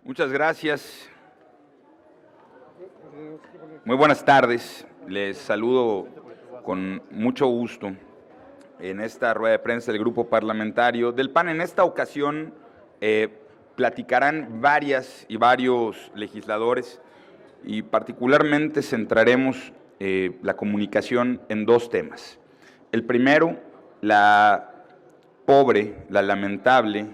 Muchas gracias. Muy buenas tardes. Les saludo con mucho gusto en esta rueda de prensa del Grupo Parlamentario del PAN. En esta ocasión platicarán varios legisladores y particularmente centraremos la comunicación en dos temas. El primero, la lamentable,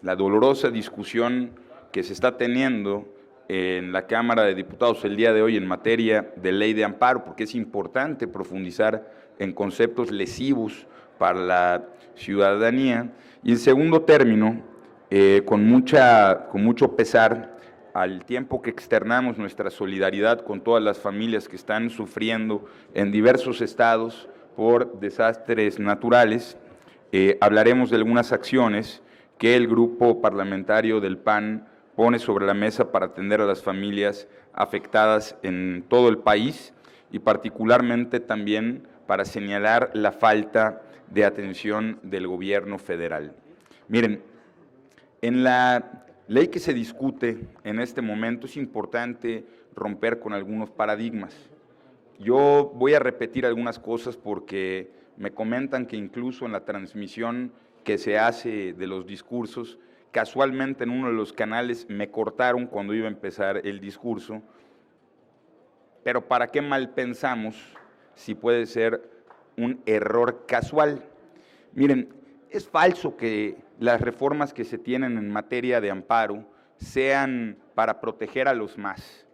la dolorosa discusión que se está teniendo en la Cámara de Diputados el día de hoy en materia de ley de amparo, porque es importante profundizar en conceptos lesivos para la ciudadanía. Y en segundo término, con mucho pesar, al tiempo que externamos nuestra solidaridad con todas las familias que están sufriendo en diversos estados por desastres naturales, hablaremos de algunas acciones que el Grupo Parlamentario del PAN pone sobre la mesa para atender a las familias afectadas en todo el país y particularmente también para señalar la falta de atención del gobierno federal. Miren, en la ley que se discute en este momento es importante romper con algunos paradigmas. Yo voy a repetir algunas cosas porque me comentan que incluso en la transmisión que se hace de los discursos, casualmente en uno de los canales me cortaron cuando iba a empezar el discurso, pero ¿para qué mal pensamos si puede ser un error casual? Miren, es falso que las reformas que se tienen en materia de amparo sean para proteger a los más.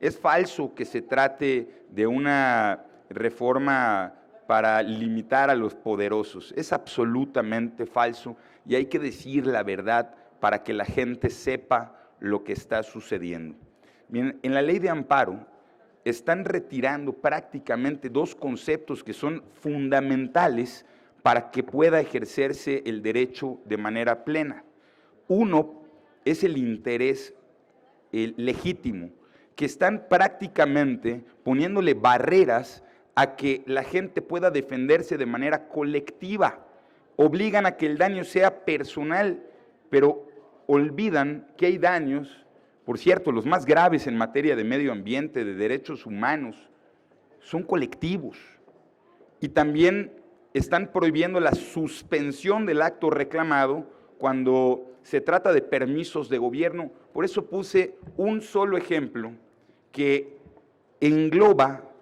Es falso que se trate de una reforma para limitar a los poderosos. Es absolutamente falso y hay que decir la verdad para que la gente sepa lo que está sucediendo. Miren, en la ley de amparo están retirando prácticamente dos conceptos que son fundamentales para que pueda ejercerse el derecho de manera plena. Uno es el interés legítimo, que están prácticamente poniéndole barreras a que la gente pueda defenderse de manera colectiva. Obligan a que el daño sea personal, pero olvidan que hay daños, por cierto, los más graves en materia de medio ambiente, de derechos humanos, son colectivos. Y también están prohibiendo la suspensión del acto reclamado cuando se trata de permisos de gobierno. Por eso puse un solo ejemplo que engloba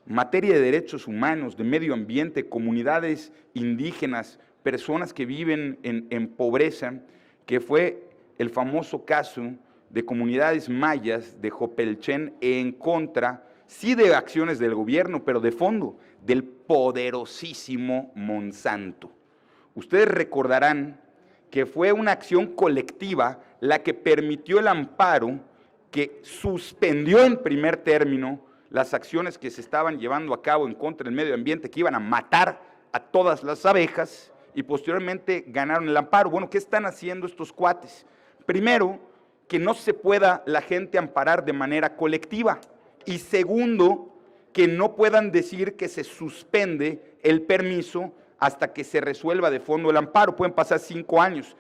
materia de derechos humanos, de medio ambiente, comunidades indígenas, personas que viven en pobreza, que fue el famoso caso de comunidades mayas de Jopelchen en contra, sí de acciones del gobierno, pero de fondo, del poderosísimo Monsanto. Ustedes recordarán que fue una acción colectiva la que permitió el amparo que suspendió en primer término las acciones que se estaban llevando a cabo en contra del medio ambiente, que iban a matar a todas las abejas, y posteriormente ganaron el amparo. Bueno, ¿qué están haciendo estos cuates? Primero, que no se pueda la gente amparar de manera colectiva, y segundo, que no puedan decir que se suspende el permiso hasta que se resuelva de fondo el amparo. Pueden pasar 5 años.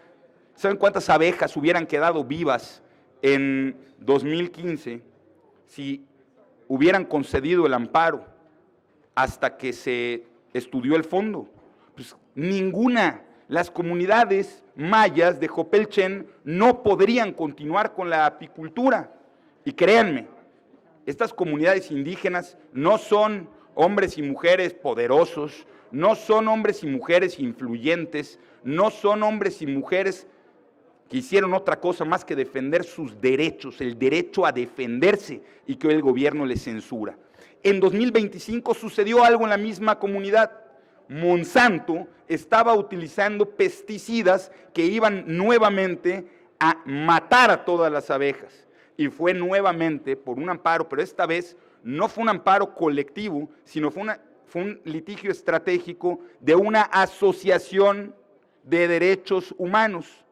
¿Saben cuántas abejas hubieran quedado vivas en 2015 si hubieran concedido el amparo hasta que se estudió el fondo? Pues ninguna. Las comunidades mayas de Jopelchen no podrían continuar con la apicultura. Y créanme, estas comunidades indígenas no son hombres y mujeres poderosos, no son hombres y mujeres influyentes, no son hombres y mujeres que hicieron otra cosa más que defender sus derechos, el derecho a defenderse, y que hoy el gobierno les censura. En 2025 sucedió algo en la misma comunidad. Monsanto estaba utilizando pesticidas que iban nuevamente a matar a todas las abejas, y fue nuevamente por un amparo, pero esta vez no fue un amparo colectivo, sino fue un litigio estratégico de una asociación de derechos humanos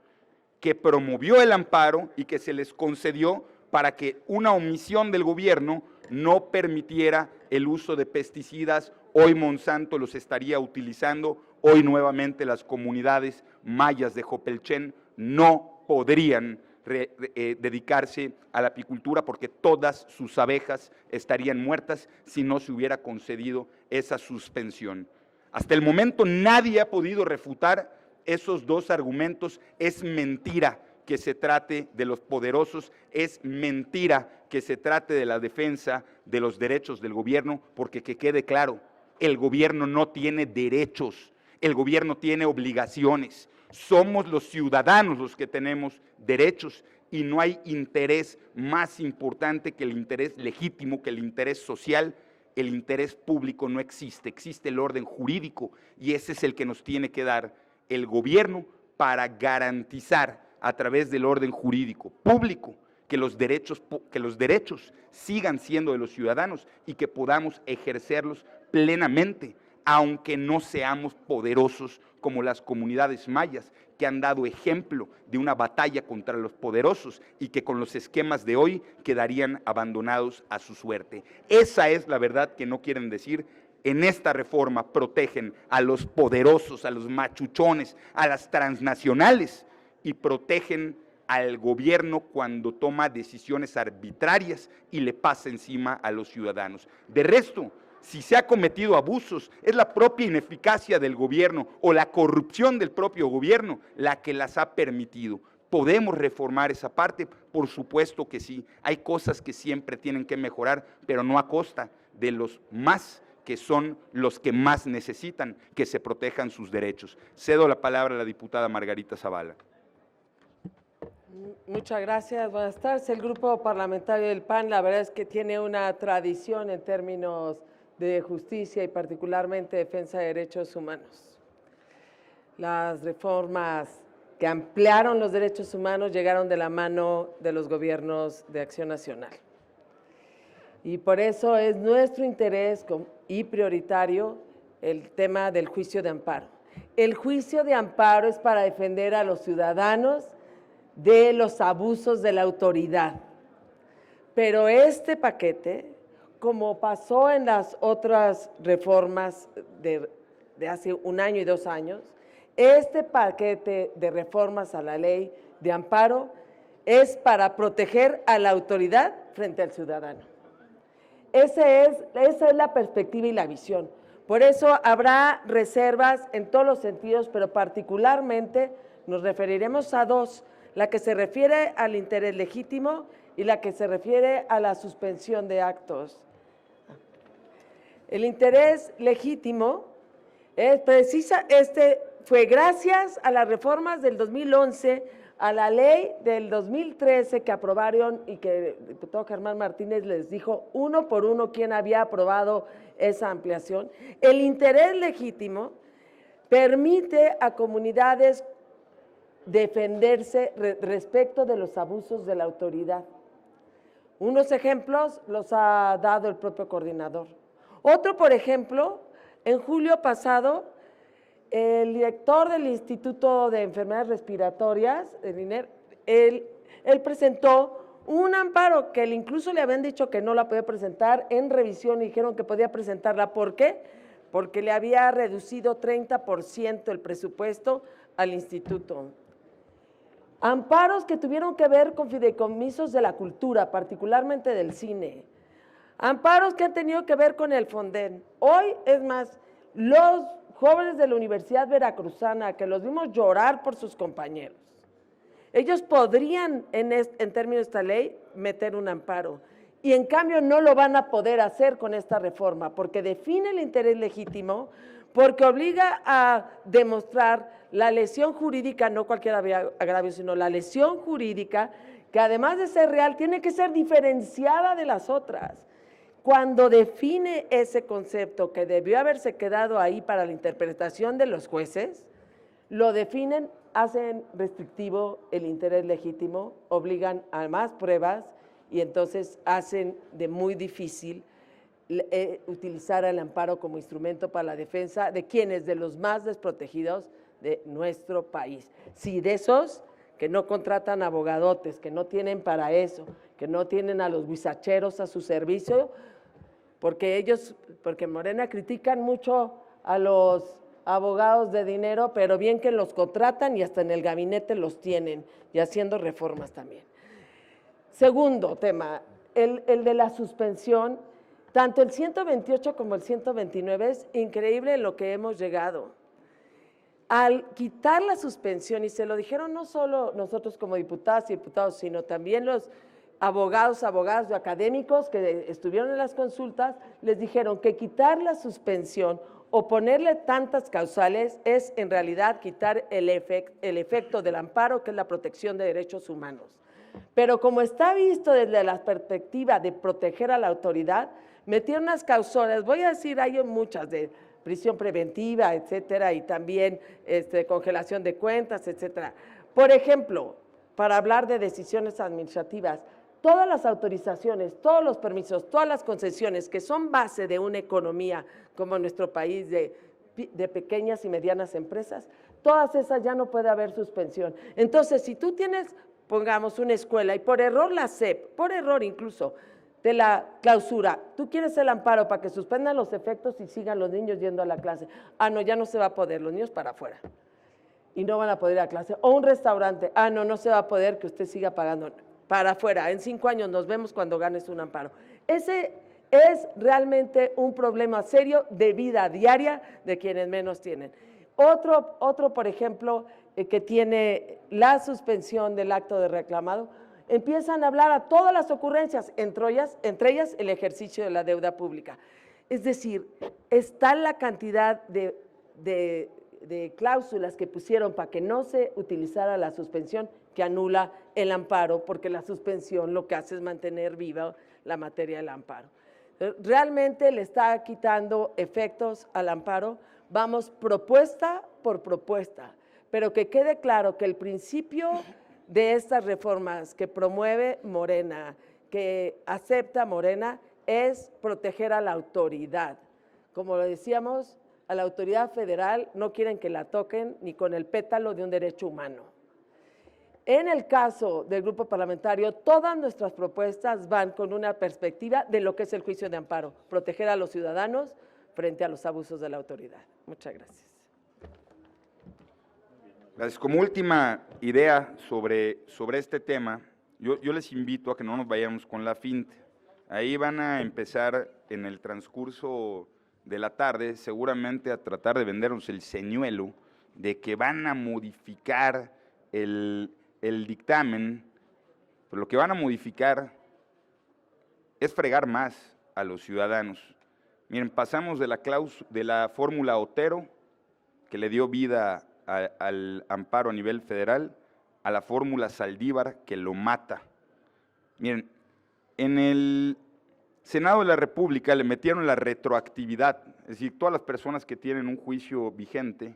que promovió el amparo y que se les concedió para que una omisión del gobierno no permitiera el uso de pesticidas. Hoy Monsanto los estaría utilizando, hoy nuevamente las comunidades mayas de Jopelchen no podrían dedicarse a la apicultura porque todas sus abejas estarían muertas si no se hubiera concedido esa suspensión. Hasta el momento nadie ha podido refutar esos dos argumentos. Es mentira que se trate de los poderosos, es mentira que se trate de la defensa de los derechos del gobierno, porque que quede claro, el gobierno no tiene derechos, el gobierno tiene obligaciones. Somos los ciudadanos los que tenemos derechos y no hay interés más importante que el interés legítimo, que el interés social. El interés público no existe, existe el orden jurídico y ese es el que nos tiene que dar el gobierno para garantizar a través del orden jurídico público que los derechos sigan siendo de los ciudadanos y que podamos ejercerlos plenamente, aunque no seamos poderosos como las comunidades mayas, que han dado ejemplo de una batalla contra los poderosos y que con los esquemas de hoy quedarían abandonados a su suerte. Esa es la verdad que no quieren decir. En esta reforma protegen a los poderosos, a los machuchones, a las transnacionales y protegen al gobierno cuando toma decisiones arbitrarias y le pasa encima a los ciudadanos. De resto, si se ha cometido abusos, es la propia ineficacia del gobierno o la corrupción del propio gobierno la que las ha permitido. ¿Podemos reformar esa parte? Por supuesto que sí. Hay cosas que siempre tienen que mejorar, pero no a costa de los más, que son los que más necesitan que se protejan sus derechos. Cedo la palabra a la diputada Margarita Zavala. Muchas gracias, buenas tardes. El Grupo Parlamentario del PAN, la verdad es que tiene una tradición en términos de justicia y particularmente defensa de derechos humanos. Las reformas que ampliaron los derechos humanos llegaron de la mano de los gobiernos de Acción Nacional. Y por eso es nuestro interés y prioritario el tema del juicio de amparo. El juicio de amparo es para defender a los ciudadanos de los abusos de la autoridad. Pero este paquete, como pasó en las otras reformas de hace 1 año y 2 años, este paquete de reformas a la ley de amparo es para proteger a la autoridad frente al ciudadano. Esa es la perspectiva y la visión. Por eso habrá reservas en todos los sentidos, pero particularmente nos referiremos a dos, la que se refiere al interés legítimo y la que se refiere a la suspensión de actos. El interés legítimo fue gracias a las reformas del 2011, a la ley del 2013 que aprobaron y que el diputado Germán Martínez les dijo uno por uno quién había aprobado esa ampliación. El interés legítimo permite a comunidades defenderse respecto de los abusos de la autoridad. Unos ejemplos los ha dado el propio coordinador. Otro, por ejemplo, en julio pasado, el director del Instituto de Enfermedades Respiratorias, el INER, él presentó un amparo que incluso le habían dicho que no la podía presentar en revisión y dijeron que podía presentarla. ¿Por qué? Porque le había reducido 30% el presupuesto al instituto. Amparos que tuvieron que ver con fideicomisos de la cultura, particularmente del cine. Amparos que han tenido que ver con el Fonden. Hoy, es más, los jóvenes de la Universidad Veracruzana, que los vimos llorar por sus compañeros, ellos podrían, en términos de esta ley, meter un amparo. Y en cambio no lo van a poder hacer con esta reforma, porque define el interés legítimo, porque obliga a demostrar la lesión jurídica, no cualquier agravio, sino la lesión jurídica, que además de ser real, tiene que ser diferenciada de las otras. Cuando define ese concepto que debió haberse quedado ahí para la interpretación de los jueces, lo definen, hacen restrictivo el interés legítimo, obligan a más pruebas y entonces hacen de muy difícil utilizar el amparo como instrumento para la defensa de quienes, de los más desprotegidos de nuestro país. Sí, de esos que no contratan abogadotes, que no tienen para eso, que no tienen a los huizacheros a su servicio, porque Morena critican mucho a los abogados de dinero, pero bien que los contratan y hasta en el gabinete los tienen y haciendo reformas también. Segundo tema, el de la suspensión, tanto el 128 como el 129 es increíble lo que hemos llegado. Al quitar la suspensión, y se lo dijeron no solo nosotros como diputadas y diputados, sino también los abogados y académicos que estuvieron en las consultas, les dijeron que quitar la suspensión o ponerle tantas causales es en realidad quitar el efecto del amparo, que es la protección de derechos humanos. Pero como está visto desde la perspectiva de proteger a la autoridad, metieron unas causales, voy a decir, hay muchas de prisión preventiva, etcétera, y también congelación de cuentas, etcétera. Por ejemplo, para hablar de decisiones administrativas, todas las autorizaciones, todos los permisos, todas las concesiones que son base de una economía como nuestro país de pequeñas y medianas empresas, todas esas ya no puede haber suspensión. Entonces, si tú tienes, pongamos, una escuela y por error la SEP, por error incluso, de la clausura, tú quieres el amparo para que suspendan los efectos y sigan los niños yendo a la clase. Ah, no, ya no se va a poder, los niños para afuera y no van a poder ir a clase. O un restaurante, ah, no, no se va a poder, que usted siga pagando para afuera. En 5 años nos vemos cuando ganes un amparo. Ese es realmente un problema serio de vida diaria de quienes menos tienen. Otro, por ejemplo, que tiene la suspensión del acto de reclamado, empiezan a hablar a todas las ocurrencias, entre ellas el ejercicio de la deuda pública. Es decir, está la cantidad de cláusulas que pusieron para que no se utilizara la suspensión, que anula el amparo, porque la suspensión lo que hace es mantener viva la materia del amparo. Realmente le está quitando efectos al amparo, vamos propuesta por propuesta, pero que quede claro que el principio de estas reformas que promueve Morena, que acepta Morena, es proteger a la autoridad. Como lo decíamos, a la autoridad federal no quieren que la toquen ni con el pétalo de un derecho humano. En el caso del grupo parlamentario, todas nuestras propuestas van con una perspectiva de lo que es el juicio de amparo, proteger a los ciudadanos frente a los abusos de la autoridad. Muchas gracias. Gracias. Como última idea sobre este tema, yo les invito a que no nos vayamos con la finta. Ahí van a empezar en el transcurso de la tarde seguramente a tratar de vendernos el señuelo de que van a modificar el dictamen, pero lo que van a modificar es fregar más a los ciudadanos. Miren, pasamos de la fórmula Otero, que le dio vida al amparo a nivel federal, a la fórmula Saldívar, que lo mata. Miren, en el Senado de la República le metieron la retroactividad, es decir, todas las personas que tienen un juicio vigente,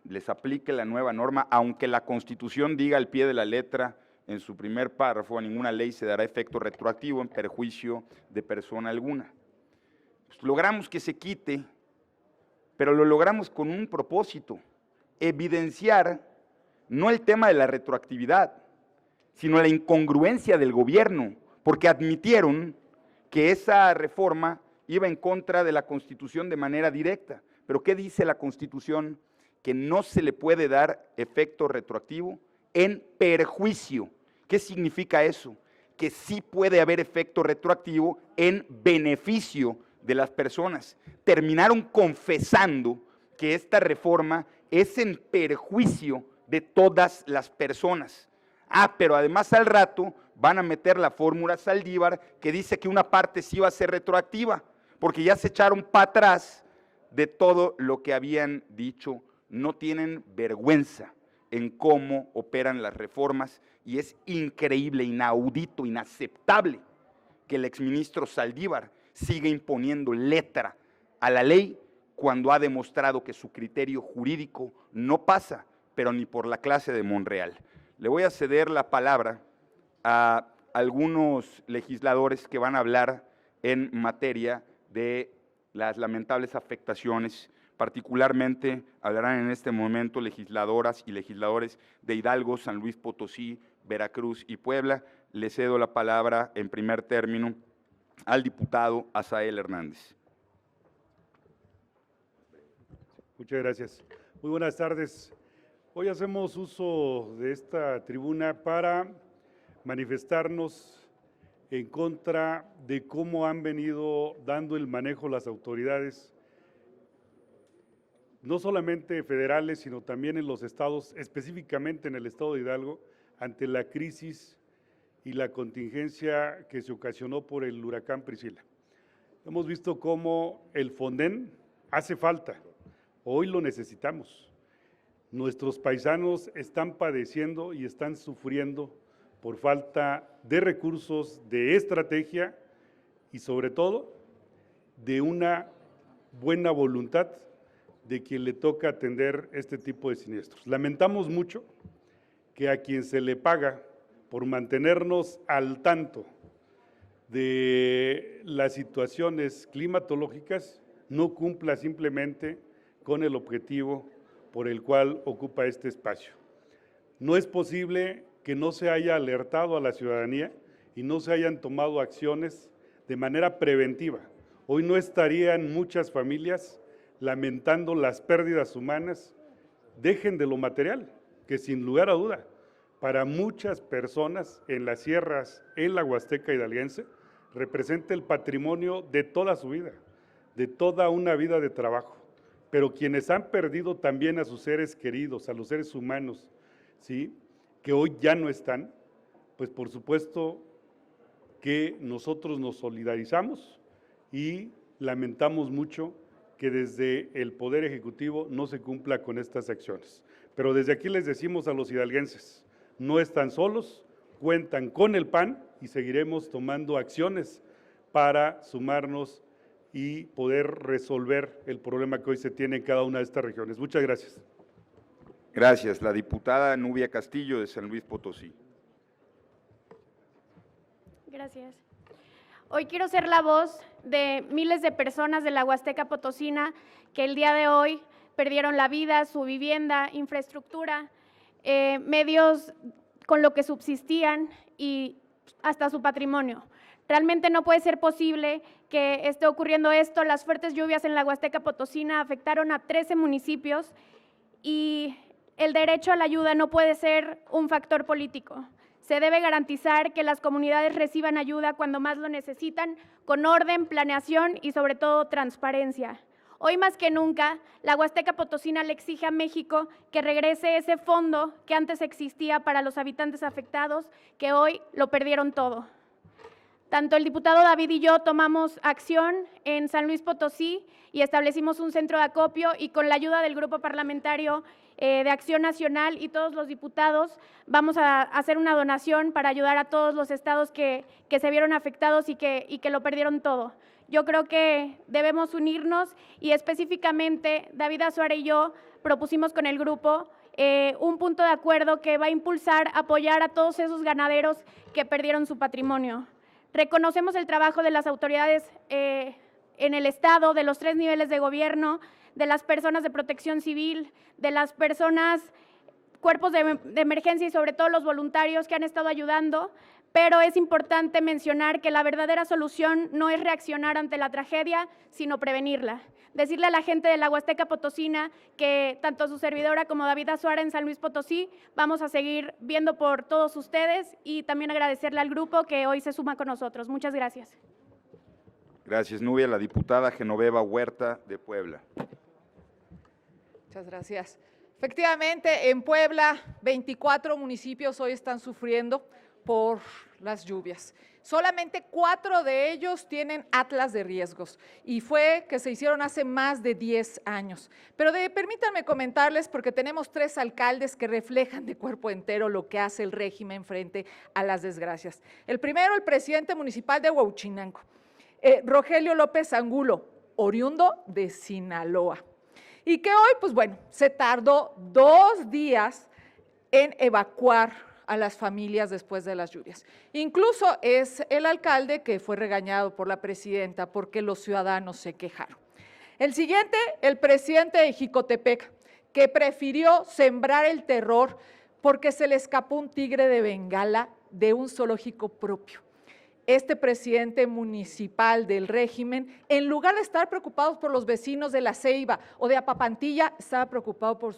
les aplique la nueva norma, aunque la Constitución diga al pie de la letra, en su primer párrafo, a ninguna ley se dará efecto retroactivo en perjuicio de persona alguna. Pues logramos que se quite, pero lo logramos con un propósito, evidenciar no el tema de la retroactividad, sino la incongruencia del gobierno, porque admitieron que esa reforma iba en contra de la Constitución de manera directa. ¿Pero qué dice la Constitución? Que no se le puede dar efecto retroactivo en perjuicio. ¿Qué significa eso? Que sí puede haber efecto retroactivo en beneficio de las personas. Terminaron confesando que esta reforma es en perjuicio de todas las personas. Ah, pero además al rato van a meter la fórmula Saldívar que dice que una parte sí va a ser retroactiva, porque ya se echaron para atrás de todo lo que habían dicho. No tienen vergüenza en cómo operan las reformas y es increíble, inaudito, inaceptable que el exministro Saldívar siga imponiendo letra a la ley cuando ha demostrado que su criterio jurídico no pasa, pero ni por la clase de Monreal. Le voy a ceder la palabra a algunos legisladores que van a hablar en materia de las lamentables afectaciones. Particularmente hablarán en este momento legisladoras y legisladores de Hidalgo, San Luis Potosí, Veracruz y Puebla. Le cedo la palabra en primer término al diputado Asael Hernández. Muchas gracias. Muy buenas tardes. Hoy hacemos uso de esta tribuna para manifestarnos en contra de cómo han venido dando el manejo las autoridades, no solamente federales, sino también en los estados, específicamente en el estado de Hidalgo, ante la crisis y la contingencia que se ocasionó por el huracán Priscila. Hemos visto cómo el Fonden hace falta, hoy lo necesitamos. Nuestros paisanos están padeciendo y están sufriendo por falta de recursos, de estrategia y sobre todo de una buena voluntad de quien le toca atender este tipo de siniestros. Lamentamos mucho que a quien se le paga por mantenernos al tanto de las situaciones climatológicas no cumpla simplemente con el objetivo por el cual ocupa este espacio. No es posible que no se haya alertado a la ciudadanía y no se hayan tomado acciones de manera preventiva. Hoy no estarían muchas familias lamentando las pérdidas humanas, dejen de lo material, que sin lugar a duda, para muchas personas en las sierras, en la Huasteca hidalguense, representa el patrimonio de toda su vida, de toda una vida de trabajo. Pero quienes han perdido también a sus seres queridos, a los seres humanos, ¿sí?, que hoy ya no están, pues por supuesto que nosotros nos solidarizamos y lamentamos mucho que desde el Poder Ejecutivo no se cumpla con estas acciones. Pero desde aquí les decimos a los hidalguenses, no están solos, cuentan con el PAN y seguiremos tomando acciones para sumarnos y poder resolver el problema que hoy se tiene en cada una de estas regiones. Muchas gracias. Gracias. La diputada Nubia Castillo, de San Luis Potosí. Gracias. Hoy quiero ser la voz de miles de personas de la Huasteca Potosina que el día de hoy perdieron la vida, su vivienda, infraestructura, medios con lo que subsistían y hasta su patrimonio. Realmente no puede ser posible que esté ocurriendo esto. Las fuertes lluvias en la Huasteca Potosina afectaron a 13 municipios y el derecho a la ayuda no puede ser un factor político. Se debe garantizar que las comunidades reciban ayuda cuando más lo necesitan, con orden, planeación y sobre todo transparencia. Hoy más que nunca, la Huasteca Potosina le exige a México que regrese ese fondo que antes existía para los habitantes afectados, que hoy lo perdieron todo. Tanto el diputado David y yo tomamos acción en San Luis Potosí y establecimos un centro de acopio y con la ayuda del Grupo Parlamentario de Acción Nacional y todos los diputados vamos a hacer una donación para ayudar a todos los estados que se vieron afectados y que lo perdieron todo. Yo creo que debemos unirnos y específicamente David Azuara y yo propusimos con el grupo un punto de acuerdo que va a impulsar, apoyar a todos esos ganaderos que perdieron su patrimonio. Reconocemos el trabajo de las autoridades en el Estado, de los 3 niveles de gobierno, de las personas de protección civil, de las personas, cuerpos de emergencia y sobre todo los voluntarios que han estado ayudando, pero es importante mencionar que la verdadera solución no es reaccionar ante la tragedia, sino prevenirla. Decirle a la gente de la Huasteca Potosina que tanto su servidora como David Azuara en San Luis Potosí vamos a seguir viendo por todos ustedes y también agradecerle al grupo que hoy se suma con nosotros. Muchas gracias. Gracias, Nubia. La diputada Genoveva Huerta, de Puebla. Muchas gracias. Efectivamente, en Puebla, 24 municipios hoy están sufriendo por las lluvias. Solamente 4 de ellos tienen atlas de riesgos y fue que se hicieron hace más de 10 años. Pero permítanme comentarles, porque tenemos 3 alcaldes que reflejan de cuerpo entero lo que hace el régimen frente a las desgracias. El primero, el presidente municipal de Huauchinango, Rogelio López Angulo, oriundo de Sinaloa. Y que hoy, pues bueno, se tardó 2 días en evacuar a las familias después de las lluvias. Incluso es el alcalde que fue regañado por la presidenta porque los ciudadanos se quejaron. El siguiente, el presidente de Jicotepec, que prefirió sembrar el terror porque se le escapó un tigre de Bengala de un zoológico propio. este presidente municipal del régimen, en lugar de estar preocupados por los vecinos de La Ceiba o de Apapantilla, estaba preocupado por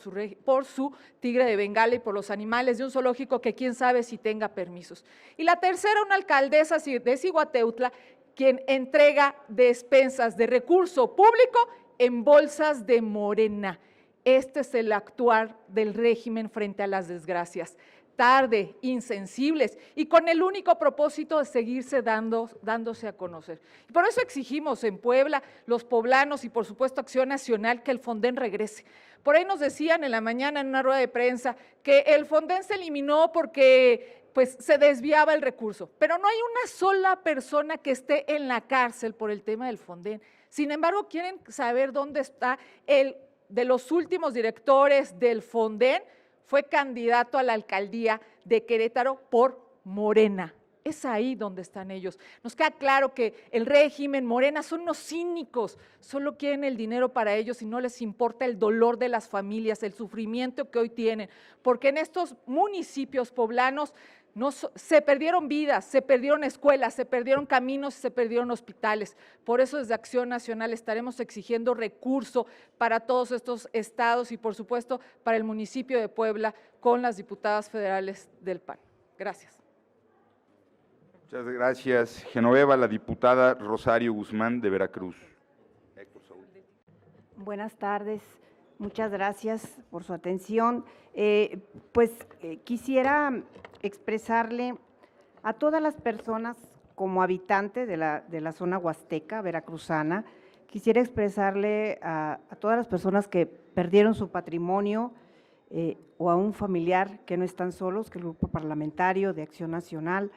su tigre de Bengala y por los animales de un zoológico que quién sabe si tenga permisos. Y la tercera, una alcaldesa de Zihuataneutla, quien entrega despensas de recurso público en bolsas de Morena. Este es el actuar del régimen frente a las desgracias. Tarde, insensibles y con el único propósito de seguirse dándose a conocer. Y por eso exigimos en Puebla, los poblanos y por supuesto Acción Nacional, que el Fonden regrese. Por ahí nos decían en la mañana en una rueda de prensa que el Fonden se eliminó porque pues se desviaba el recurso, pero no hay una sola persona que esté en la cárcel por el tema del Fonden. Sin embargo, quieren saber dónde está el de los últimos directores del Fonden, fue candidato a la alcaldía de Querétaro por Morena. Es ahí donde están ellos. Nos queda claro que el régimen, Morena, son unos cínicos, solo quieren el dinero para ellos y no les importa el dolor de las familias, el sufrimiento que hoy tienen, porque en estos municipios poblanos se perdieron vidas, se perdieron escuelas, se perdieron caminos, se perdieron hospitales. Por eso desde Acción Nacional estaremos exigiendo recurso para todos estos estados y por supuesto para el municipio de Puebla con las diputadas federales del PAN. Gracias. Muchas gracias. Genoveva, la diputada Rosario Guzmán de Veracruz. Buenas tardes, muchas gracias por su atención. Quisiera expresarle a todas las personas como habitante de la zona huasteca veracruzana, quisiera expresarle a todas las personas que perdieron su patrimonio o a un familiar que no están solos, que el Grupo Parlamentario de Acción Nacional,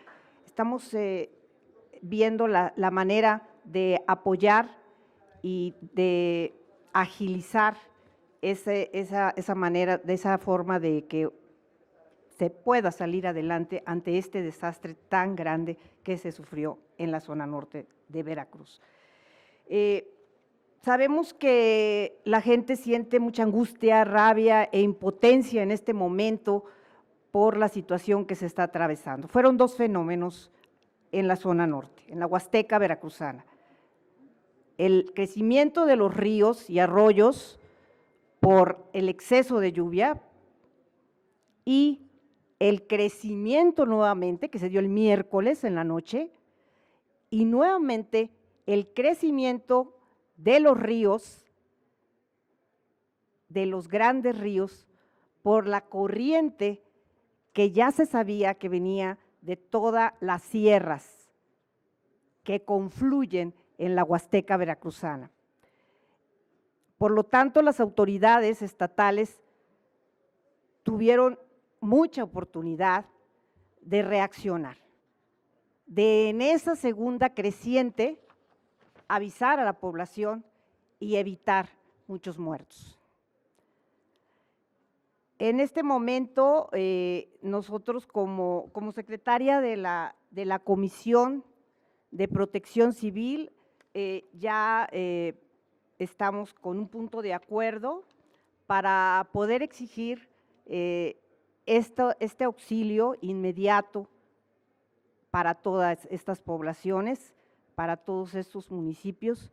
estamos viendo la manera de apoyar y de agilizar esa manera, de esa forma de que se pueda salir adelante ante este desastre tan grande que se sufrió en la zona norte de Veracruz. Sabemos que la gente siente mucha angustia, rabia e impotencia en este momento por la situación que se está atravesando. Fueron dos fenómenos en la zona norte, en la Huasteca veracruzana. El crecimiento de los ríos y arroyos por el exceso de lluvia y el crecimiento nuevamente, que se dio el miércoles en la noche, y nuevamente el crecimiento de los ríos, de los grandes ríos, por la corriente que ya se sabía que venía de todas las sierras que confluyen en la Huasteca veracruzana. Por lo tanto, las autoridades estatales tuvieron mucha oportunidad de reaccionar, de en esa segunda creciente avisar a la población y evitar muchos muertos. En este momento, nosotros como secretaria de la Comisión de Protección Civil, ya estamos con un punto de acuerdo para poder exigir este auxilio inmediato para todas estas poblaciones, para todos estos municipios.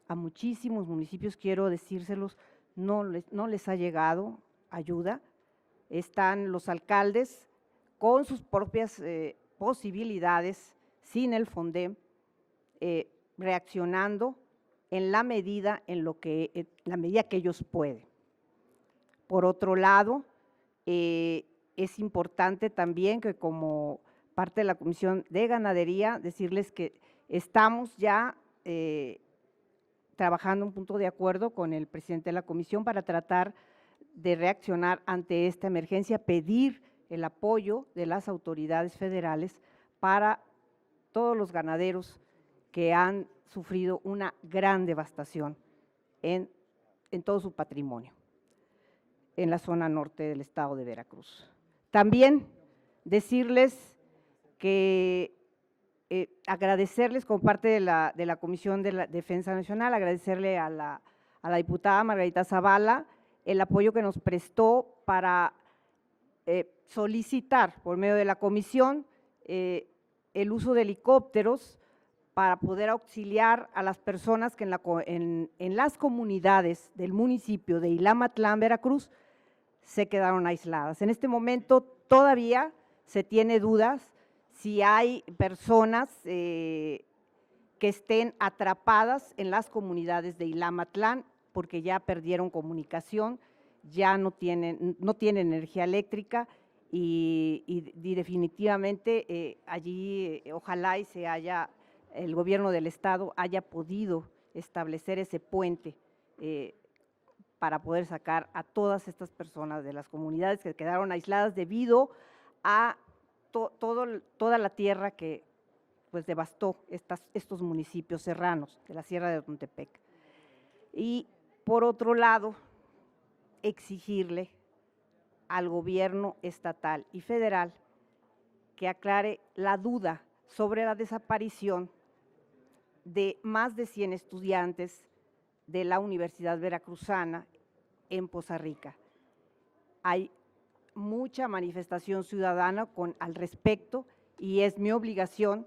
A muchísimos municipios, quiero decírselos, no les ha llegado ayuda. Están los alcaldes con sus propias posibilidades, sin el Fonden, reaccionando en la medida que ellos pueden. Por otro lado, es importante también que como parte de la Comisión de Ganadería, decirles que estamos ya trabajando un punto de acuerdo con el presidente de la Comisión para tratar de reaccionar ante esta emergencia, pedir el apoyo de las autoridades federales para todos los ganaderos que han sufrido una gran devastación en todo su patrimonio en la zona norte del estado de Veracruz. También decirles que agradecerles como parte de la Comisión de la Defensa Nacional, agradecerle a la diputada Margarita Zavala el apoyo que nos prestó para solicitar por medio de la comisión el uso de helicópteros para poder auxiliar a las personas que en las comunidades del municipio de Ilamatlán, Veracruz, se quedaron aisladas. En este momento todavía se tiene dudas si hay personas que estén atrapadas en las comunidades de Ilamatlán, porque ya perdieron comunicación, ya no tienen energía eléctrica y definitivamente allí ojalá y el gobierno del estado haya podido establecer ese puente para poder sacar a todas estas personas de las comunidades que quedaron aisladas debido a toda la tierra que pues devastó estos municipios serranos de la Sierra de Otontepec. Y por otro lado, exigirle al gobierno estatal y federal que aclare la duda sobre la desaparición de más de 100 estudiantes de la Universidad Veracruzana en Poza Rica. Hay mucha manifestación ciudadana al respecto y es mi obligación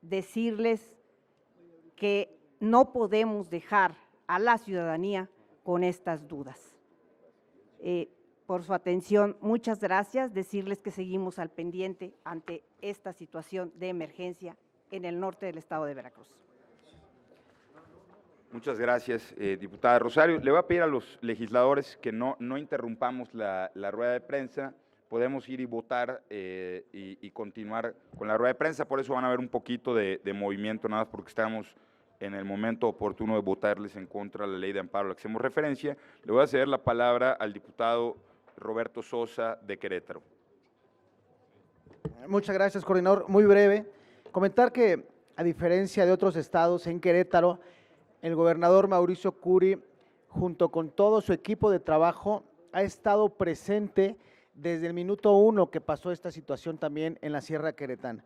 decirles que no podemos dejar a la ciudadanía con estas dudas. Por su atención, muchas gracias, decirles que seguimos al pendiente ante esta situación de emergencia en el norte del estado de Veracruz. Muchas gracias, diputada Rosario. Le voy a pedir a los legisladores que no interrumpamos la rueda de prensa. Podemos ir y votar y continuar con la rueda de prensa, por eso van a ver un poquito de movimiento, nada más porque estamos en el momento oportuno de votarles en contra de la ley de amparo a la que hacemos referencia. Le voy a ceder la palabra al diputado Roberto Sosa de Querétaro. Muchas gracias, coordinador. Muy breve. Comentar que, a diferencia de otros estados, en Querétaro, el gobernador Mauricio Curi, junto con todo su equipo de trabajo, ha estado presente desde el minuto 1 que pasó esta situación también en la Sierra Queretana.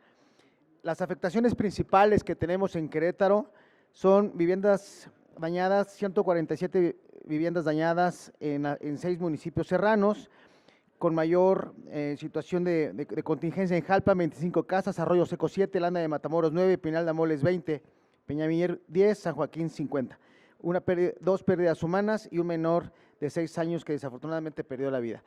Las afectaciones principales que tenemos en Querétaro son viviendas dañadas, 147 viviendas dañadas en 6 municipios serranos, con mayor situación de contingencia en Jalpa, 25 casas, Arroyo Seco 7, Landa de Matamoros 9, Pinal de Amoles 20, Peñamiller 10, San Joaquín 50. 2 pérdidas humanas y un menor de 6 años que desafortunadamente perdió la vida.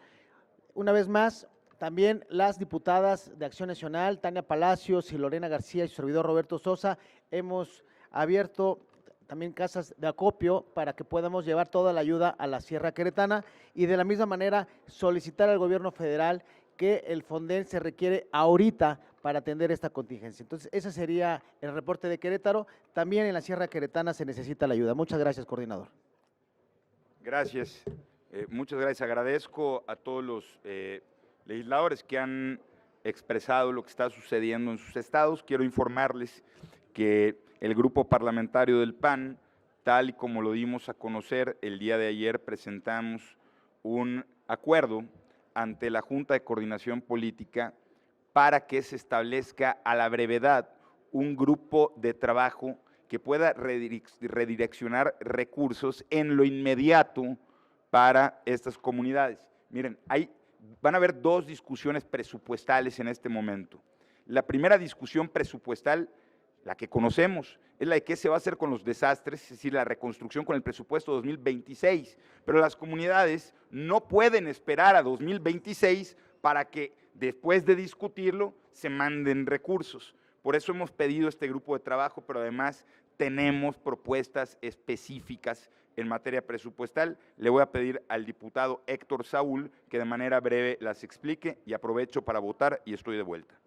Una vez más, también las diputadas de Acción Nacional, Tania Palacios y Lorena García y su servidor Roberto Sosa, hemos abierto también casas de acopio para que podamos llevar toda la ayuda a la Sierra Queretana y de la misma manera solicitar al gobierno federal que el Fonden se requiere ahorita para atender esta contingencia. Entonces, ese sería el reporte de Querétaro. También en la Sierra Queretana se necesita la ayuda. Muchas gracias, coordinador. Gracias. Muchas gracias. Agradezco a todos los legisladores que han expresado lo que está sucediendo en sus estados. Quiero informarles que el grupo parlamentario del PAN, tal y como lo dimos a conocer el día de ayer, presentamos un acuerdo ante la Junta de Coordinación Política para que se establezca a la brevedad un grupo de trabajo que pueda redireccionar recursos en lo inmediato para estas comunidades. Miren, van a haber 2 discusiones presupuestales en este momento. La primera discusión presupuestal, la que conocemos, es la de qué se va a hacer con los desastres, es decir, la reconstrucción con el presupuesto 2026, pero las comunidades no pueden esperar a 2026 para que después de discutirlo se manden recursos. Por eso hemos pedido este grupo de trabajo, pero además tenemos propuestas específicas en materia presupuestal. Le voy a pedir al diputado Héctor Saúl que de manera breve las explique y aprovecho para votar y estoy de vuelta.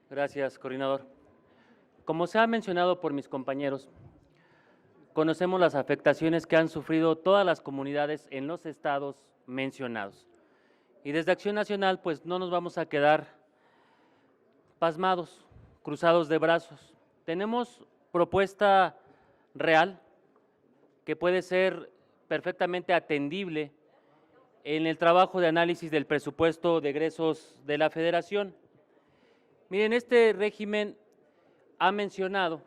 Gracias, coordinador. Como se ha mencionado por mis compañeros, conocemos las afectaciones que han sufrido todas las comunidades en los estados mencionados. Y desde Acción Nacional, pues no nos vamos a quedar pasmados, cruzados de brazos. Tenemos propuesta real que puede ser perfectamente atendible en el trabajo de análisis del presupuesto de egresos de la Federación. Miren, este régimen ha mencionado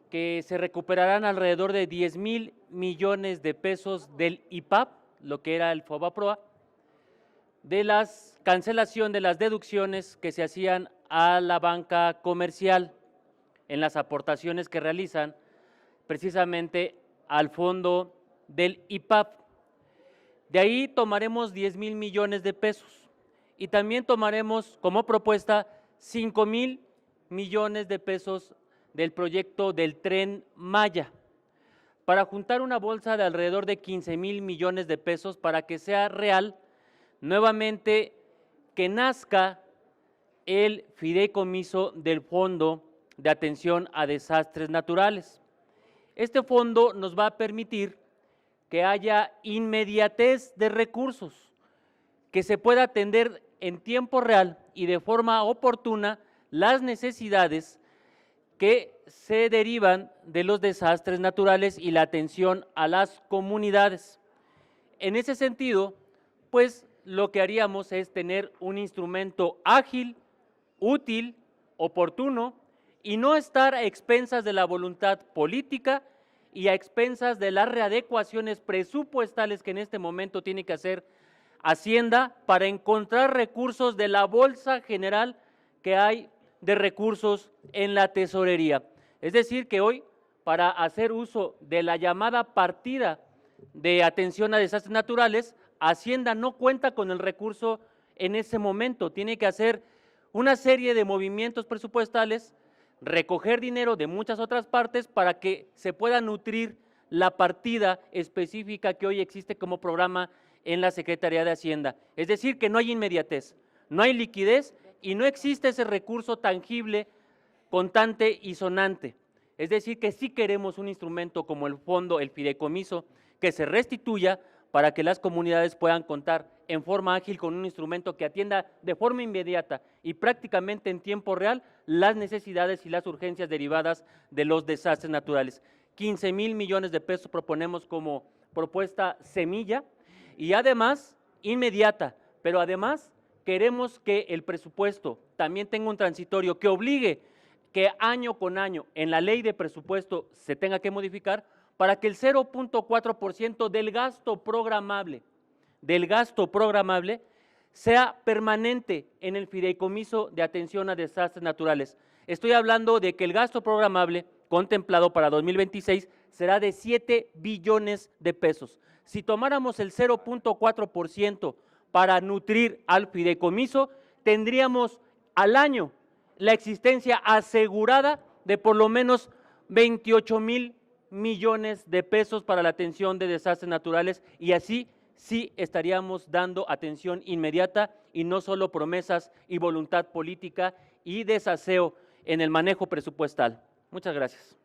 que se recuperarán alrededor de 10,000 millones de pesos del IPAP, lo que era el FOBAPROA, de la cancelación de las deducciones que se hacían a la banca comercial en las aportaciones que realizan precisamente al fondo del IPAP. De ahí tomaremos 10,000 millones de pesos y también tomaremos como propuesta 5,000 millones de pesos del proyecto del Tren Maya, para juntar una bolsa de alrededor de 15,000 millones de pesos para que sea real nuevamente que nazca el fideicomiso del Fondo de Atención a Desastres Naturales. Este fondo nos va a permitir que haya inmediatez de recursos, que se pueda atender en tiempo real y de forma oportuna las necesidades que se derivan de los desastres naturales y la atención a las comunidades. En ese sentido, pues lo que haríamos es tener un instrumento ágil, útil, oportuno y no estar a expensas de la voluntad política y a expensas de las readecuaciones presupuestales que en este momento tiene que hacer Hacienda para encontrar recursos de la bolsa general que hay de recursos en la tesorería. Es decir, que hoy, para hacer uso de la llamada partida de atención a desastres naturales, Hacienda no cuenta con el recurso en ese momento, tiene que hacer una serie de movimientos presupuestales, recoger dinero de muchas otras partes para que se pueda nutrir la partida específica que hoy existe como programa en la Secretaría de Hacienda. Es decir, que no hay inmediatez, no hay liquidez y no existe ese recurso tangible, contante y sonante. Es decir, que sí queremos un instrumento como el fondo, el fideicomiso, que se restituya para que las comunidades puedan contar en forma ágil con un instrumento que atienda de forma inmediata y prácticamente en tiempo real las necesidades y las urgencias derivadas de los desastres naturales. 15,000 millones de pesos proponemos como propuesta semilla y además inmediata, pero además queremos que el presupuesto también tenga un transitorio que obligue que año con año en la ley de presupuesto se tenga que modificar para que el 0.4% del gasto programable sea permanente en el fideicomiso de atención a desastres naturales. Estoy hablando de que el gasto programable contemplado para 2026 será de 7 billones de pesos. Si tomáramos el 0.4% para nutrir al fideicomiso, tendríamos al año la existencia asegurada de por lo menos 28,000 millones de pesos para la atención de desastres naturales y así sí estaríamos dando atención inmediata y no solo promesas y voluntad política y desaseo en el manejo presupuestal. Muchas gracias.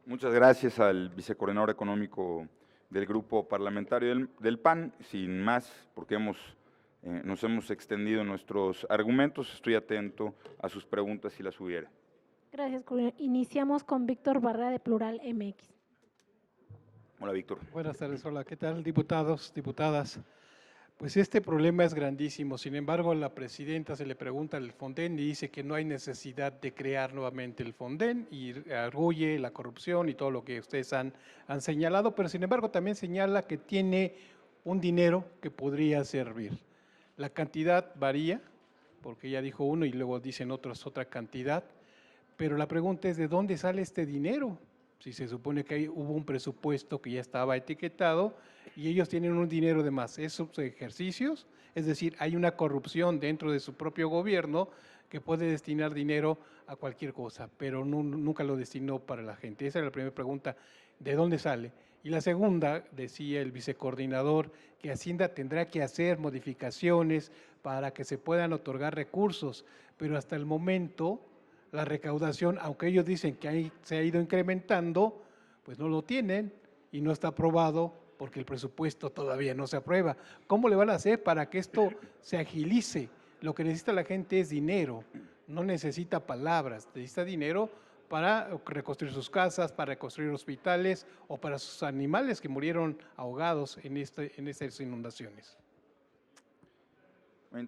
Muchas gracias al vicecoordinador económico del grupo parlamentario del PAN. Sin más, porque nos hemos extendido en nuestros argumentos, estoy atento a sus preguntas si las hubiera. Gracias, coordinador. Iniciamos con Víctor Barrera de Plural MX. Hola, Víctor. Buenas tardes, hola, ¿qué tal, diputados, diputadas? Pues este problema es grandísimo, sin embargo, a la presidenta se le pregunta al Fonden y dice que no hay necesidad de crear nuevamente el Fonden y arguye la corrupción y todo lo que ustedes han señalado, pero sin embargo también señala que tiene un dinero que podría servir. La cantidad varía, porque ya dijo uno y luego dicen otros otra cantidad, pero la pregunta es ¿de dónde sale este dinero? Si se supone que hubo un presupuesto que ya estaba etiquetado y ellos tienen un dinero de más. Esos ejercicios, es decir, hay una corrupción dentro de su propio gobierno que puede destinar dinero a cualquier cosa, pero nunca lo destinó para la gente. Esa era la primera pregunta, ¿de dónde sale? Y la segunda, decía el vicecoordinador, que Hacienda tendrá que hacer modificaciones para que se puedan otorgar recursos, pero hasta el momento la recaudación, aunque ellos dicen que se ha ido incrementando, pues no lo tienen y no está aprobado porque el presupuesto todavía no se aprueba. ¿Cómo le van a hacer para que esto se agilice? Lo que necesita la gente es dinero, no necesita palabras, necesita dinero para reconstruir sus casas, para reconstruir hospitales o para sus animales que murieron ahogados en estas inundaciones.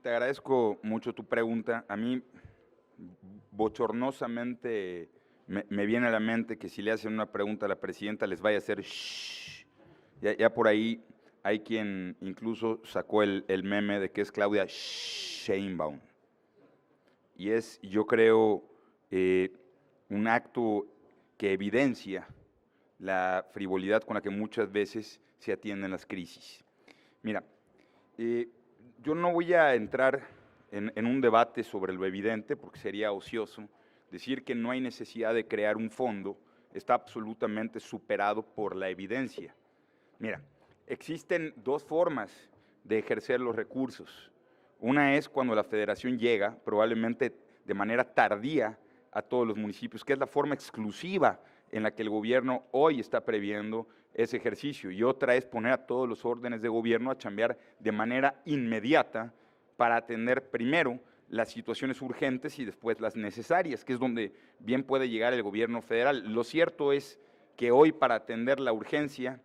Te agradezco mucho tu pregunta. A mí bochornosamente me viene a la mente que si le hacen una pregunta a la presidenta les vaya a hacer shhh. Ya por ahí hay quien incluso sacó el meme de que es Claudia Sheinbaum. Y es, yo creo, un acto que evidencia la frivolidad con la que muchas veces se atienden las crisis. Mira, yo no voy a entrar en un debate sobre lo evidente, porque sería ocioso. Decir que no hay necesidad de crear un fondo está absolutamente superado por la evidencia. Mira, existen dos formas de ejercer los recursos. Una es cuando la federación llega, probablemente de manera tardía, a todos los municipios, que es la forma exclusiva en la que el gobierno hoy está previendo ese ejercicio. Y otra es poner a todos los órdenes de gobierno a chambear de manera inmediata para atender primero las situaciones urgentes y después las necesarias, que es donde bien puede llegar el gobierno federal. Lo cierto es que hoy para atender la urgencia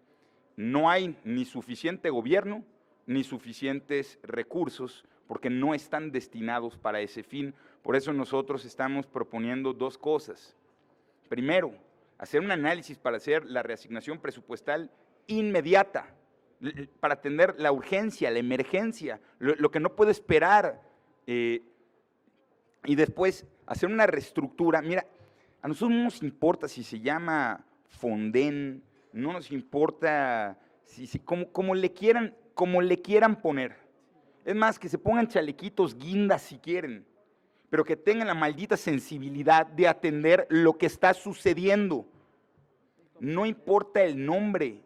no hay ni suficiente gobierno ni suficientes recursos porque no están destinados para ese fin. Por eso nosotros estamos proponiendo dos cosas. Primero, hacer un análisis para hacer la reasignación presupuestal inmediata, para atender la urgencia, la emergencia, lo que no puede esperar. Y después hacer una reestructura. Mira, a nosotros no nos importa si se llama Fonden, no nos importa como le quieran poner. Es más, que se pongan chalequitos guindas si quieren, pero que tengan la maldita sensibilidad de atender lo que está sucediendo. No importa el nombre,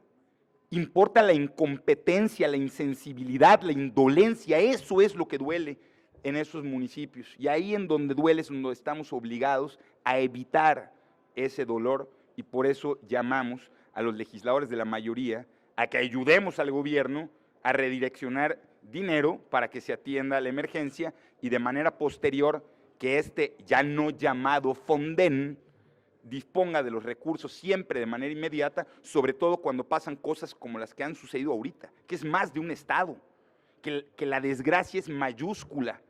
importa la incompetencia, la insensibilidad, la indolencia. Eso es lo que duele en esos municipios. Y ahí en donde duele es donde estamos obligados a evitar ese dolor, y por eso llamamos a los legisladores de la mayoría a que ayudemos al gobierno a redireccionar dinero para que se atienda la emergencia y de manera posterior que este ya no llamado Fonden disponga de los recursos siempre de manera inmediata, sobre todo cuando pasan cosas como las que han sucedido ahorita, que es más de un estado, que la desgracia es mayúscula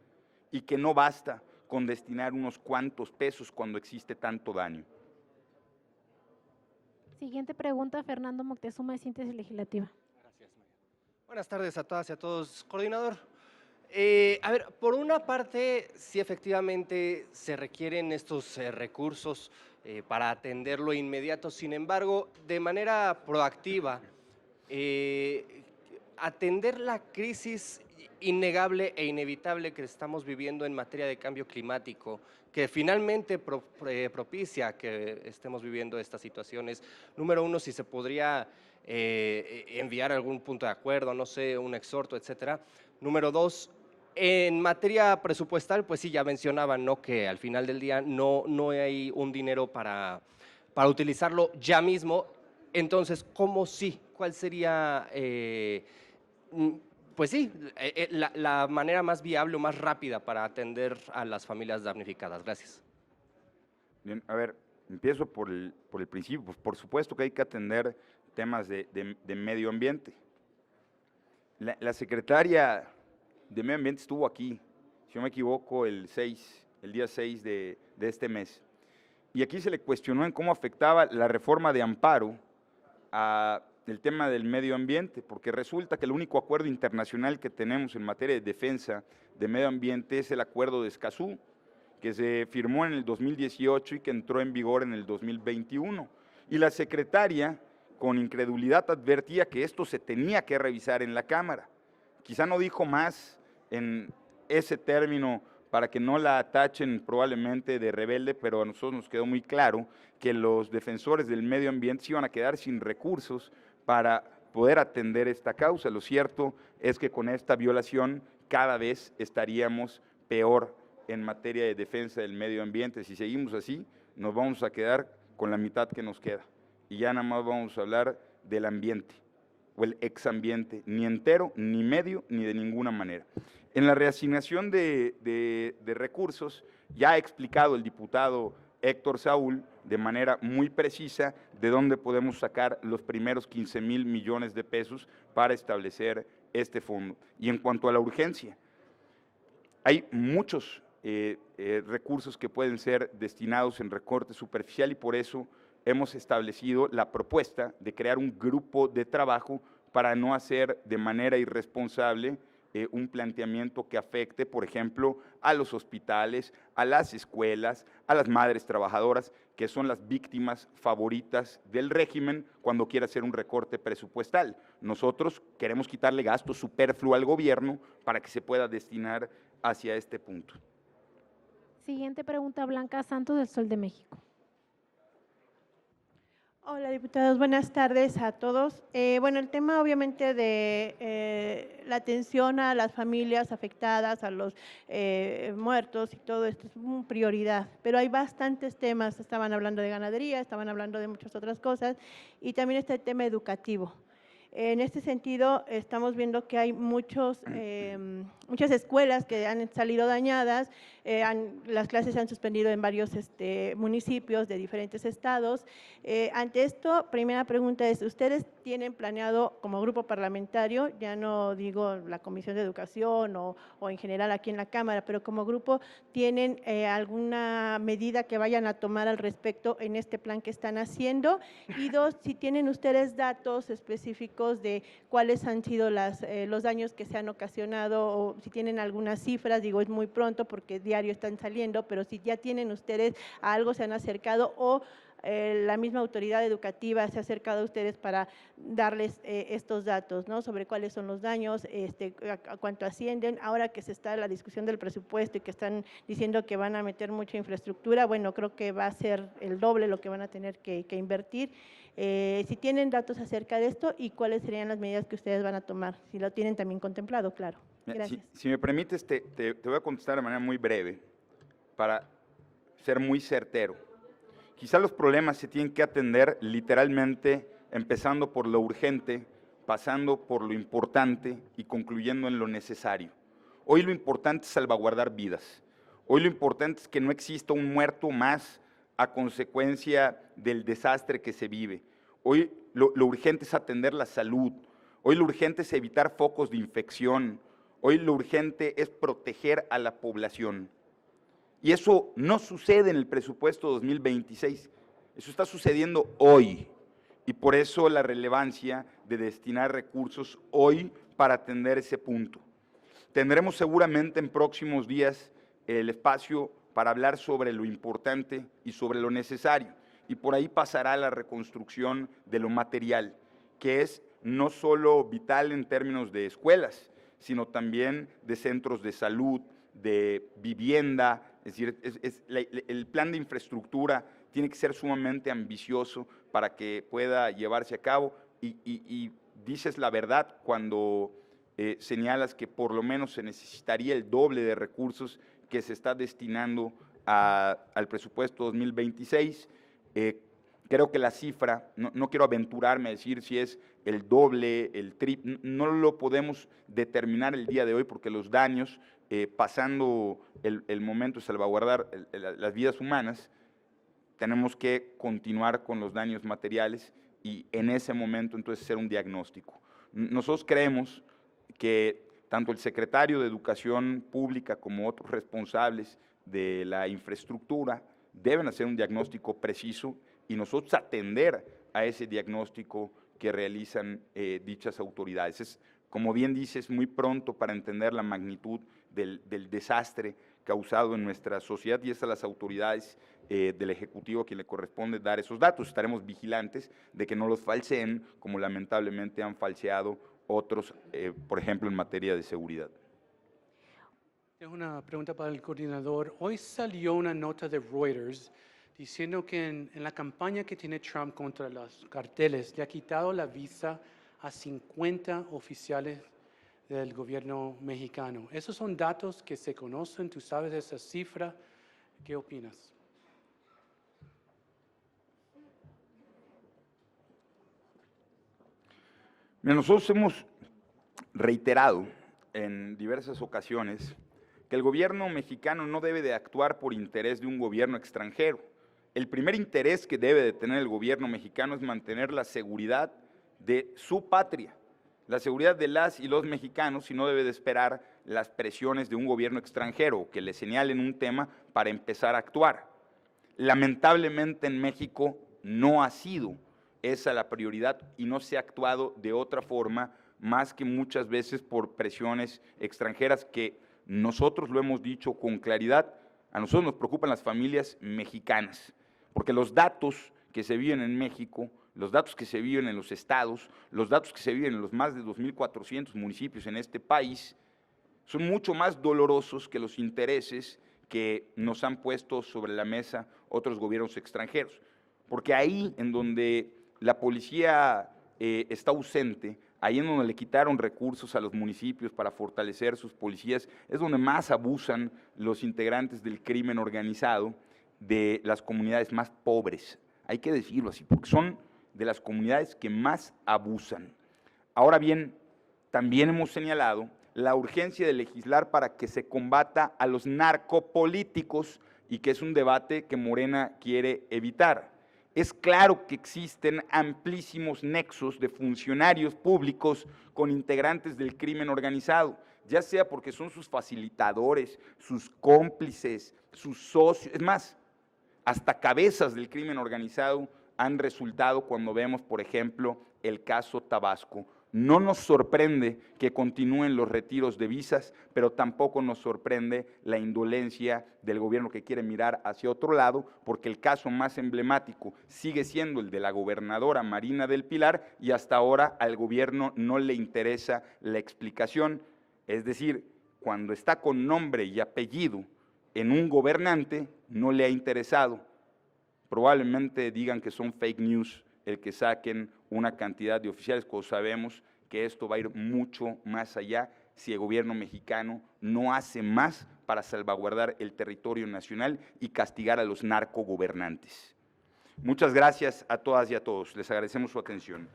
y que no basta con destinar unos cuantos pesos cuando existe tanto daño. Siguiente pregunta, Fernando Moctezuma, de Síntesis Legislativa. Gracias, María. Buenas tardes a todas y a todos. Coordinador, a ver, por una parte, sí efectivamente se requieren estos recursos para atender lo inmediato. Sin embargo, de manera proactiva, atender la crisis innegable e inevitable que estamos viviendo en materia de cambio climático, que finalmente propicia que estemos viviendo estas situaciones. Número uno, si se podría enviar algún punto de acuerdo, no sé, un exhorto, etcétera. Número dos, en materia presupuestal, pues sí, ya mencionaban, ¿no?, que al final del día no hay un dinero para utilizarlo ya mismo. Entonces, ¿cómo sí? ¿Cuál sería, pues sí, la manera más viable o más rápida para atender a las familias damnificadas? Gracias. Bien, a ver, empiezo por el principio. Pues por supuesto que hay que atender temas de medio ambiente. La secretaria de Medio Ambiente estuvo aquí, si no me equivoco, el día 6 de este mes. Y aquí se le cuestionó en cómo afectaba la reforma de amparo al tema del medio ambiente, porque resulta que el único acuerdo internacional que tenemos en materia de defensa de medio ambiente es el Acuerdo de Escazú, que se firmó en el 2018 y que entró en vigor en el 2021. Y la secretaria, con incredulidad, advertía que esto se tenía que revisar en la Cámara. Quizá no dijo más en ese término para que no la tachen probablemente de rebelde, pero a nosotros nos quedó muy claro que los defensores del medio ambiente se iban a quedar sin recursos para poder atender esta causa. Lo cierto es que con esta violación cada vez estaríamos peor en materia de defensa del medio ambiente. Si seguimos así, nos vamos a quedar con la mitad que nos queda. Y ya nada más vamos a hablar del ambiente o el exambiente, ni entero, ni medio, ni de ninguna manera. En la reasignación de recursos, ya ha explicado el diputado Héctor Saúl de manera muy precisa de dónde podemos sacar los primeros 15,000 millones de pesos para establecer este fondo. Y en cuanto a la urgencia, hay muchos recursos que pueden ser destinados en recorte superficial y por eso hemos establecido la propuesta de crear un grupo de trabajo para no hacer de manera irresponsable un planteamiento que afecte, por ejemplo, a los hospitales, a las escuelas, a las madres trabajadoras, que son las víctimas favoritas del régimen cuando quiere hacer un recorte presupuestal. Nosotros queremos quitarle gasto superfluo al gobierno para que se pueda destinar hacia este punto. Siguiente pregunta, Blanca Santos, del Sol de México. Hola, diputados. Buenas tardes a todos. Bueno, el tema obviamente de la atención a las familias afectadas, a los muertos y todo esto es una prioridad, pero hay bastantes temas. Estaban hablando de ganadería, estaban hablando de muchas otras cosas y también está el tema educativo. En este sentido, estamos viendo que hay muchas escuelas que han salido dañadas, las clases se han suspendido en varios municipios de diferentes estados. Ante esto, primera pregunta es, ¿ustedes tienen planeado como grupo parlamentario, ya no digo la Comisión de Educación o en general aquí en la Cámara, pero como grupo, ¿tienen alguna medida que vayan a tomar al respecto en este plan que están haciendo? Y dos, si tienen ustedes datos específicos de cuáles han sido los daños que se han ocasionado o si tienen algunas cifras, digo es muy pronto porque diario están saliendo, pero si ya tienen ustedes a algo se han acercado o la misma autoridad educativa se ha acercado a ustedes para darles estos datos, ¿no? Sobre cuáles son los daños, a cuánto ascienden. Ahora que se está la discusión del presupuesto y que están diciendo que van a meter mucha infraestructura, bueno, creo que va a ser el doble lo que van a tener que invertir. Si tienen datos acerca de esto y cuáles serían las medidas que ustedes van a tomar, si lo tienen también contemplado, claro. Gracias. Si me permites, te voy a contestar de manera muy breve para ser muy certero. Quizá los problemas se tienen que atender literalmente empezando por lo urgente, pasando por lo importante y concluyendo en lo necesario. Hoy lo importante es salvaguardar vidas. Hoy lo importante es que no exista un muerto más a consecuencia del desastre que se vive. Hoy lo urgente es atender la salud. Hoy lo urgente es evitar focos de infección. Hoy lo urgente es proteger a la población. Y eso no sucede en el presupuesto 2026, eso está sucediendo hoy. Y por eso la relevancia de destinar recursos hoy para atender ese punto. Tendremos seguramente en próximos días el espacio para hablar sobre lo importante y sobre lo necesario. Y por ahí pasará la reconstrucción de lo material, que es no solo vital en términos de escuelas, sino también de centros de salud, de vivienda. Es decir, el plan de infraestructura tiene que ser sumamente ambicioso para que pueda llevarse a cabo y dices la verdad cuando señalas que por lo menos se necesitaría el doble de recursos que se está destinando al presupuesto 2026. Creo que la cifra, no quiero aventurarme a decir si es el doble, el triple, no lo podemos determinar el día de hoy porque los daños, pasando el momento de salvaguardar las vidas humanas, tenemos que continuar con los daños materiales y en ese momento entonces hacer un diagnóstico. Nosotros creemos que tanto el secretario de Educación Pública como otros responsables de la infraestructura deben hacer un diagnóstico preciso y nosotros atender a ese diagnóstico que realizan dichas autoridades. Como bien dices, muy pronto para entender la magnitud del desastre causado en nuestra sociedad y es a las autoridades del Ejecutivo a quien le corresponde dar esos datos. Estaremos vigilantes de que no los falseen, como lamentablemente han falseado otros, por ejemplo, en materia de seguridad. Tengo una pregunta para el coordinador. Hoy salió una nota de Reuters diciendo que en la campaña que tiene Trump contra los carteles, le ha quitado la visa a 50 oficiales del gobierno mexicano. Esos son datos que se conocen, tú sabes de esa cifra. ¿Qué opinas? Nosotros hemos reiterado en diversas ocasiones que el gobierno mexicano no debe de actuar por interés de un gobierno extranjero. El primer interés que debe de tener el gobierno mexicano es mantener la seguridad de su patria, la seguridad de las y los mexicanos, y no debe de esperar las presiones de un gobierno extranjero que le señalen un tema para empezar a actuar. Lamentablemente en México no ha sido esa la prioridad y no se ha actuado de otra forma más que muchas veces por presiones extranjeras que nosotros lo hemos dicho con claridad. A nosotros nos preocupan las familias mexicanas, porque los datos que se viven en México, los datos que se viven en los estados, los datos que se viven en los más de 2.400 municipios en este país, son mucho más dolorosos que los intereses que nos han puesto sobre la mesa otros gobiernos extranjeros. Porque ahí en donde la policía está ausente, ahí en donde le quitaron recursos a los municipios para fortalecer sus policías, es donde más abusan los integrantes del crimen organizado de las comunidades más pobres. Hay que decirlo así, porque son de las comunidades que más abusan. Ahora bien, también hemos señalado la urgencia de legislar para que se combata a los narcopolíticos y que es un debate que Morena quiere evitar. Es claro que existen amplísimos nexos de funcionarios públicos con integrantes del crimen organizado, ya sea porque son sus facilitadores, sus cómplices, sus socios, es más, hasta cabezas del crimen organizado han resultado cuando vemos, por ejemplo, el caso Tabasco. No nos sorprende que continúen los retiros de visas, pero tampoco nos sorprende la indolencia del gobierno que quiere mirar hacia otro lado, porque el caso más emblemático sigue siendo el de la gobernadora Marina del Pilar y hasta ahora al gobierno no le interesa la explicación. Es decir, cuando está con nombre y apellido en un gobernante, no le ha interesado. Probablemente digan que son fake news el que saquen una cantidad de oficiales, cuando sabemos que esto va a ir mucho más allá si el gobierno mexicano no hace más para salvaguardar el territorio nacional y castigar a los narcogobernantes. Muchas gracias a todas y a todos. Les agradecemos su atención.